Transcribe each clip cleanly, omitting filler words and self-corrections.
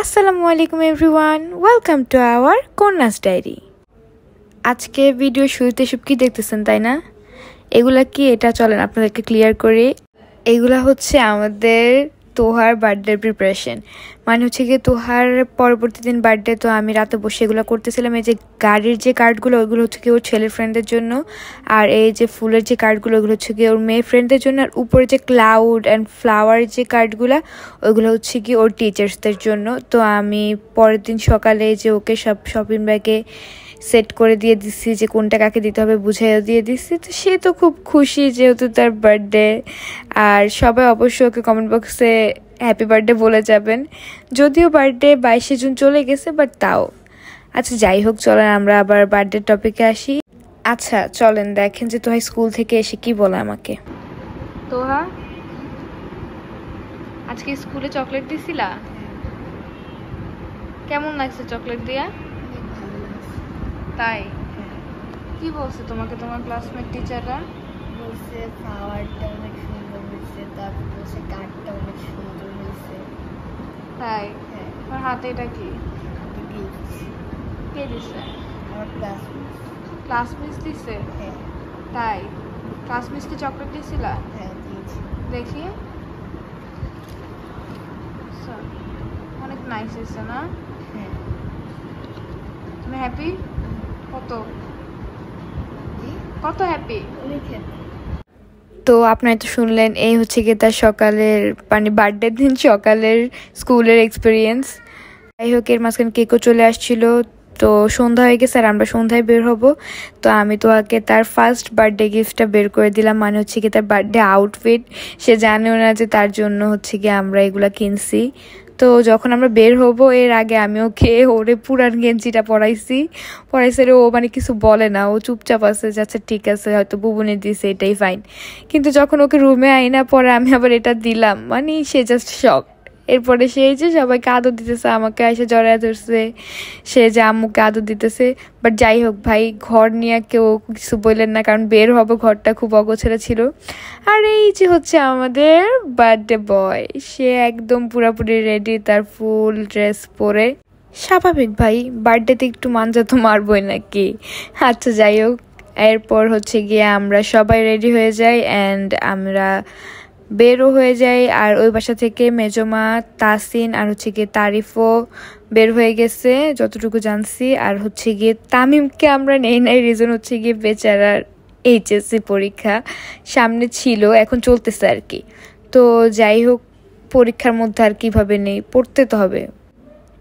আসসালামু আলাইকুম everyone, welcome to our Konna's diary. আজকে ভিডিও শুরুতে সব কি দেখতেছেন তাই না? এগুলা কি? এটা চলেন আপনাদেরকে ক্লিয়ার করি। এগুলা হচ্ছে আমাদের তোহার বার্থডে প্রিপারেশন। মানে হচ্ছে গিয়ে তোহার পরবর্তী দিন বার্থডে, তো আমি রাতে বসে এগুলো করতেছিলাম। এই যে গাড়ির যে কার্ডগুলো ওইগুলো হচ্ছে কি ওর ছেলের ফ্রেন্ডদের জন্য, আর এই যে ফুলের যে কার্ডগুলো ওগুলো হচ্ছে কি ওর মেয়ে ফ্রেন্ডদের জন্য, আর উপরে যে ক্লাউড অ্যান্ড ফ্লাওয়ার যে কার্ডগুলো ওইগুলো হচ্ছে কি ওর টিচার্সদের জন্য। তো আমি পরের দিন সকালে যে ওকে সব শপিং ব্যাগে সেট করে দিয়ে দিচ্ছি, যে কোনটা কাকে দিতে হবে বুঝাইও দিয়ে দিচ্ছি। তো সে তো খুব খুশি যেহেতু তার বার্থডে। আর সবাই অবশ্যই ওকে কমেন্ট বক্সে হ্যাপি বার্থডে বলে যাবেন, যদিও বার্থডে 22শে জুন চলে গেছে, বাট তাও। আচ্ছা যাই হোক, চলেন আমরা আবার বার্থডে টপিকে আসি। আচ্ছা চলেন দেখেন যে তোহা স্কুল থেকে এসে কি বলে আমাকে। তোহা, আজকে স্কুলে চকলেট দিছিলা? কেমন লাগছে চকলেট দিয়া? তাই? কি বলছে তোমাকে তোমার ক্লাসমেট টিচাররা? বলছে ফ্লাওয়ারটা অনেক সুন্দর হয়েছে, তারপর বলছে কার্ডটা অনেক সুন্দর হয়েছে। তাই? তোমার হাতে এটা কি? কে দিছে? আমার ক্লাসমেট দিছে? হ্যাঁ। তাই? ক্লাসমেট কি চকলেট দিছিলা? হ্যাঁ দিয়েছি। দেখি। অনেক নাইস হয়েছে না? হ্যাঁ। তুমি হ্যাপি? কত হ্যাপি? অনেক হ্যাপি। তো আপনারা তো শুনলেন, এই হচ্ছে গিয়ে তার সকালের মানে বার্থডের দিন সকালের স্কুলের এক্সপিরিয়েন্স। যাই হোক, এর মাঝখানে কেকও চলে আসছিল। তো সন্ধ্যা হয়ে গেছে আর আমরা সন্ধ্যায় বের হব। তো আমি তোহাকে তার ফার্স্ট বার্থডে গিফটটা বের করে দিলাম, মানে হচ্ছে কি তার বার্থডে আউটফিট। সে জানেও না যে তার জন্য হচ্ছে কি আমরা এগুলা কিনছি। তো যখন আমরা বের হব এর আগে আমি ওকে ওরে পুরান গেঞ্জিটা পরাইছি রে। ও মানে কিছু বলে না, ও চুপচাপ আছে, যাচ্ছে ঠিক আছে হয়তো বুবুনি দিছে, এটাই ফাইন। কিন্তু যখন ওকে রুমে আইনা পরে আমি আবার এটা দিলাম, মানে সে জাস্ট শক। এরপরে সে যে সবাইকে আদর দিতেছে, আমাকে এসে জড়ায় ধরছে, সে যে আম্মুকে আদর দিতেছে। বাট যাই হোক ভাই, ঘর নিয়ে কেউ কিছু বললেন না, কারণ বের হবো, ঘরটা খুব অগোছালো ছিল। আর এই যে হচ্ছে আমাদের বার্থডে বয়, সে একদম পুরাপুরি রেডি, তার ফুল ড্রেস পরে। স্বাভাবিক ভাই, বার্থডেতে একটু মানজা তো মারবই নাকি। আচ্ছা যাই হোক, এরপর হচ্ছে গিয়ে আমরা সবাই রেডি হয়ে যাই অ্যান্ড আমরা বেরও হয়ে যায়। আর ওই বাসা থেকে মেজমা, তাসিন আর হচ্ছে গিয়ে তারিফও বের হয়ে গেছে যতটুকু জানছি। আর হচ্ছে গিয়ে তামিমকে আমরা নেই নাই, রিজন হচ্ছে গিয়ে বেচারার এইচএসসি পরীক্ষা সামনে ছিল, এখন চলতেছে আর কি। তো যাই হোক, পরীক্ষার মধ্যে আর কিভাবে নেই, পড়তে তো হবে।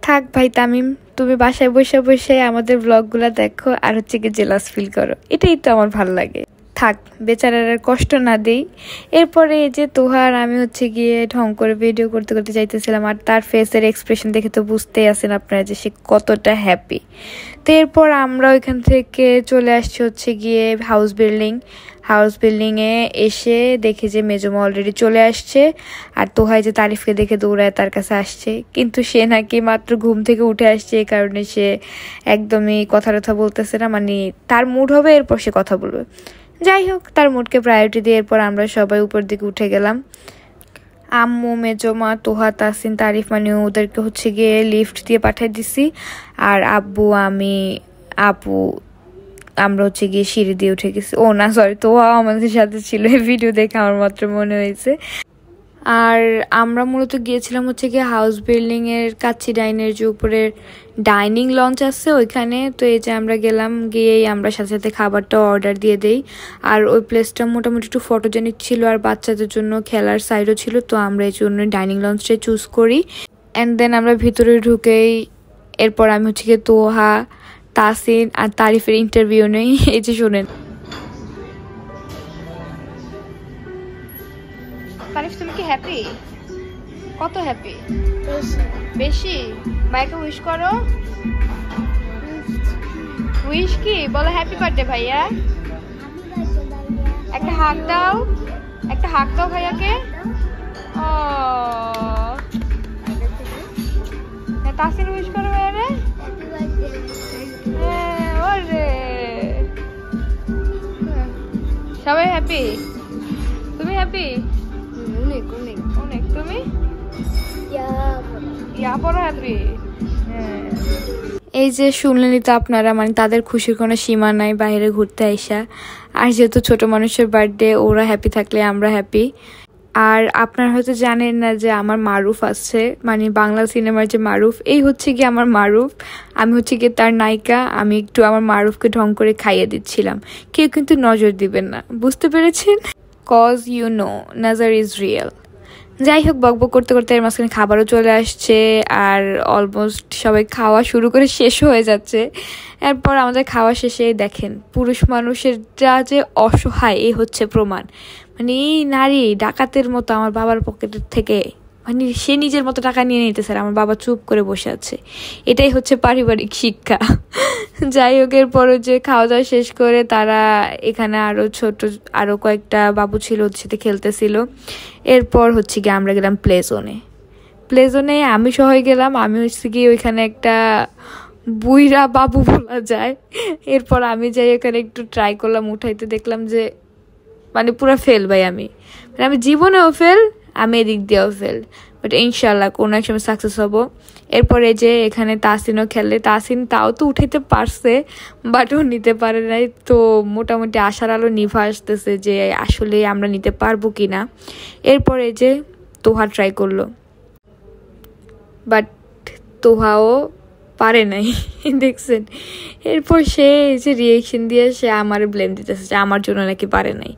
থাক ভাই তামিম, তুমি বাসায় বসে বসে আমাদের ব্লগগুলো দেখো আর হচ্ছে গিয়ে জেলাস ফিল করো, এটাই তো আমার ভালো লাগে। থাক, বেচারার আর কষ্ট না দেই। এরপরে এই যে তোহার আমি হচ্ছে গিয়ে ঢং করে ভিডিও করতে করতে যাইতেছিলাম, আর তার ফেসের এক্সপ্রেশন দেখে তো বুঝতেই আছেন আপনারা যে সে কতটা হ্যাপি। তো এরপর আমরা ওইখান থেকে চলে আসছি হচ্ছে গিয়ে হাউস বিল্ডিংয়ে এসে দেখি যে মেজমা অলরেডি চলে আসছে, আর তোহাই যে তারিফকে দেখে দৌড়ায় তার কাছে আসছে। কিন্তু সে নাকি মাত্র ঘুম থেকে উঠে আসছে, এই কারণে সে একদমই কথা বলতেছে না, মানে তার মুড হবে এরপর সে কথা বলবে। যাই হোক, তার মুডকে প্রায়োরিটি দিয়ে এরপর আমরা সবাই উপর দিকে উঠে গেলাম। আম্মু, মেজমা, তোহা, তাসিন, তারিফ, মানে ওদেরকে হচ্ছে গিয়ে লিফট দিয়ে পাঠিয়ে দিছি। আর আব্বু, আমি, আপু আমরা হচ্ছে গিয়ে সিঁড়ি দিয়ে উঠে গেছি। ও না সরি, তোহাও আমাদের সাথে ছিল, এই ভিডিও দেখে আমার মাত্র মনে হয়েছে। আর আমরা মূলত গিয়েছিলাম হচ্ছে গিয়ে হাউস বিল্ডিংয়ের কাচ্চি ডাইনের যে উপরের ডাইনিং লঞ্চ আছে ওইখানে। তো এই যে আমরা গেলাম, গিয়েই আমরা সাথে সাথে খাবারটা অর্ডার দিয়ে দেই। আর ওই প্লেসটা মোটামুটি একটু ফটোজেনিক ছিল, আর বাচ্চাদের জন্য খেলার সাইডও ছিল। তো আমরা এই জন্য ডাইনিং লঞ্চটাই চুজ করি। অ্যান্ড দেন আমরা ভিতরে ঢুকেই এরপর আমি হচ্ছে গিয়ে তোহা, তাসিন আর তারিফের ইন্টারভিউ নেই। এই যে শোনেন, তারিফ তুমি কি হ্যাপি? কত হ্যাপি? বেশি? ভাইকে উইশ করো। উইশ কি বলো? হ্যাপি বার্থডে ভাইয়া। একটা হাগ দাও, ভাইয়াকে। ও তাসিন উইশ করো ভাইয়ারে। ওরে সবাই হ্যাপি? তুমি হ্যাপি? অনেক। তুমি এই যে শুনলেনই তো আপনারা, মানে তাদের খুশির কোনো সীমা নাই বাইরে ঘুরতে আইসা। আর যেহেতু ছোট মানুষের বার্থডে, ওরা হ্যাপি থাকলে আমরা হ্যাপি। আর আপনারা হয়তো জানেন না যে আমার মারুফ আছে, মানে বাংলা সিনেমার যে মারুফ, এই হচ্ছে কি আমার মারুফ। আমি হচ্ছে কি তার নায়িকা। আমি একটু আমার মারুফকে ঢং করে খাইয়ে দিচ্ছিলাম। কেউ কিন্তু নজর দিবেন না, বুঝতে পেরেছেন? Cause you know nazar is real. যাই হোক, বকবক করতে করতে এর মাঝখানে খাবারও চলে আসছে, আর অলমোস্ট সবাই খাওয়া শুরু করে শেষ হয়ে যাচ্ছে। এরপর আমাদের খাওয়া শেষে দেখেন পুরুষ মানুষের যা যে অসহায়, এই হচ্ছে প্রমাণ। মানে এই নারী ডাকাতের মতো আমার বাবার পকেটের থেকে, মানে সে নিজের মতো টাকা নিয়ে নিতেছে, আমার বাবা চুপ করে বসে আছে। এটাই হচ্ছে পারিবারিক শিক্ষা। যাই হোক, এরপরে যে খাওয়া দাওয়া শেষ করে তারা এখানে আরো কয়েকটা বাবু ছিল, ওদের সাথে খেলতেছিল। এরপর হচ্ছে গিয়ে আমরা গেলাম প্লে জোনে আমি সহ গেলাম। আমি হচ্ছে গিয়ে ওইখানে একটা বুইরা বাবু বলা যায়। এরপর আমি যাই ওখানে একটু ট্রাই করলাম উঠাইতে, দেখলাম যে মানে পুরো ফেল ভাই। আমি জীবনেও ফেল, আমি এদিক দিয়েও ফেল, বাট ইনশাল্লাহ কোনো এক সময় সাকসেস হবো। এরপরে যে এখানে তাসিনও খেলে, তাসিন তাও তো উঠাইতে পারছে, বাট ও নিতে পারে নাই। তো মোটামুটি আশার আলো নিভা আসতেছে যে আসলে আমরা নিতে পারবো কিনা। এরপরে যে তোহা ট্রাই করলো, বাট তোহাও পারে নাই। দেখছেন? এরপর সে যে রিয়েকশন দিয়ে সে আমার ব্লেম দিতেছে যে আমার জন্য নাকি পারে নাই।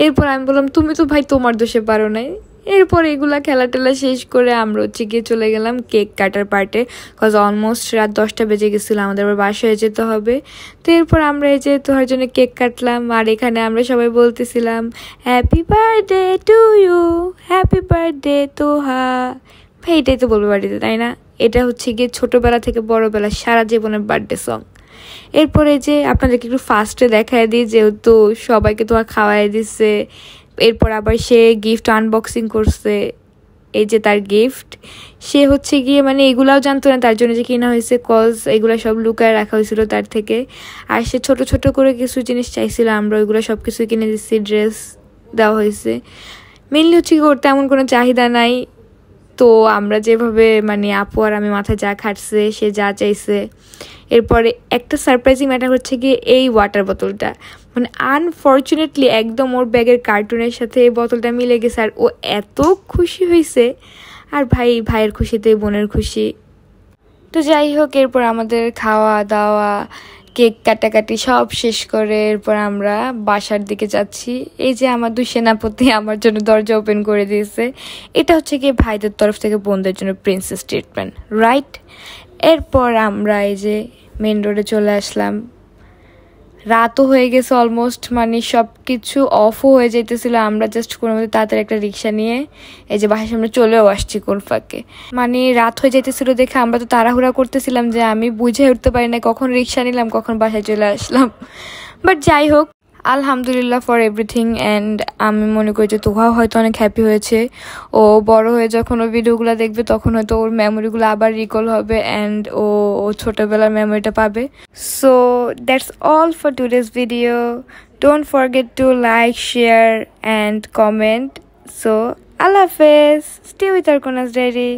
এরপর আমি বললাম তুমি তো ভাই তোমার দোষে পারো নাই। এরপর এগুলা খেলা টেলা শেষ করে আমরা হচ্ছে গিয়ে চলে গেলাম কেক কাটার পার্টে, কজ অলমোস্ট রাত 10টা বেজে গেছিলো, আমাদের আবার বাসায় যেতে হবে। তো এরপর আমরা এই যে তোহার জন্য কেক কাটলাম, আর এখানে আমরা সবাই বলতেছিলাম happy birthday to you, happy birthday Toha. ভাই এটাই তো বলবো বাড়িতে, তাই না? এটা হচ্ছে গিয়ে ছোটবেলা থেকে বড়বেলা সারা জীবনের বার্থডে সং। এরপরে যে আপনাদেরকে একটু ফার্স্টে দেখায় দিই, যেহেতু সবাইকে তো খাওয়াই দিচ্ছে। এরপর আবার সে গিফট আনবক্সিং করছে, এই যে তার গিফট। সে হচ্ছে গিয়ে মানে এগুলাও জানতো না তার জন্য যে কিনা হয়েছে, কজ এগুলো সব লুকায় রাখা হয়েছিল তার থেকে। আর সে ছোট ছোট করে কিছু জিনিস চাইছিল, আমরা ওইগুলো সব কিছু কিনে দিচ্ছি, ড্রেস দেওয়া হয়েছে। মেনলি হচ্ছে কি ওর তেমন কোনো চাহিদা নাই। তো আমরা যেভাবে মানে আপু আর আমি মাথায় যা খাটছে, সে যা চাইছে। এরপরে একটা সারপ্রাইজিং ম্যাটার হচ্ছে গিয়ে এই ওয়াটার বোতলটা, মানে আনফর্চুনেটলি একদম ওর ব্যাগের কার্টুনের সাথে এই বোতলটা মিলে গেছে, আর ও এত খুশি হয়েছে। আর ভাইয়ের খুশিতে বোনের খুশি। তো যাই হোক, এরপর আমাদের খাওয়া দাওয়া কেক কাটাকাটি সব শেষ করে এরপর আমরা বাসার দিকে যাচ্ছি। এই যে আমার 2 সেনাপতি আমার জন্য দরজা ওপেন করে দিয়েছে। এটা হচ্ছে কি ভাইদের তরফ থেকে বোনদের জন্য প্রিন্সেস ট্রিটমেন্ট, রাইট? এরপর আমরা এই যে মেন রোডে চলে আসলাম। রাতও হয়ে গেছে অলমোস্ট, মানে সব কিছু অফও হয়ে যেতেছিল। আমরা জাস্ট কোনো মধ্যে তাড়াতাড়ি একটা রিক্সা নিয়ে এই যে বাসার সামনে চলেও আসছি কোলফাকে। মানে রাত হয়ে যেতেছিল দেখে আমরা তো তাড়াহুড়া করতেছিলাম যে আমি বুঝে উঠতে পারি না কখন রিক্সা নিলাম কখন বাসায় চলে আসলাম। বাট যাই হোক, আলহামদুলিল্লাহ ফর এভরিথিং। অ্যান্ড আমি মনে করি যে তোহাও হয়তো অনেক হ্যাপি হয়েছে। ও বড় হয়ে যখন ও ভিডিওগুলো দেখবে তখন হয়তো ওর মেমোরিগুলো আবার রিকল হবে, অ্যান্ড ও ছোটোবেলার মেমোরিটা পাবে। So that's all for today's video. Don't forget to like, share and comment. So আল্লাহ হাফেজ। স্টে উইথ আরকোনাস ডায়েরি।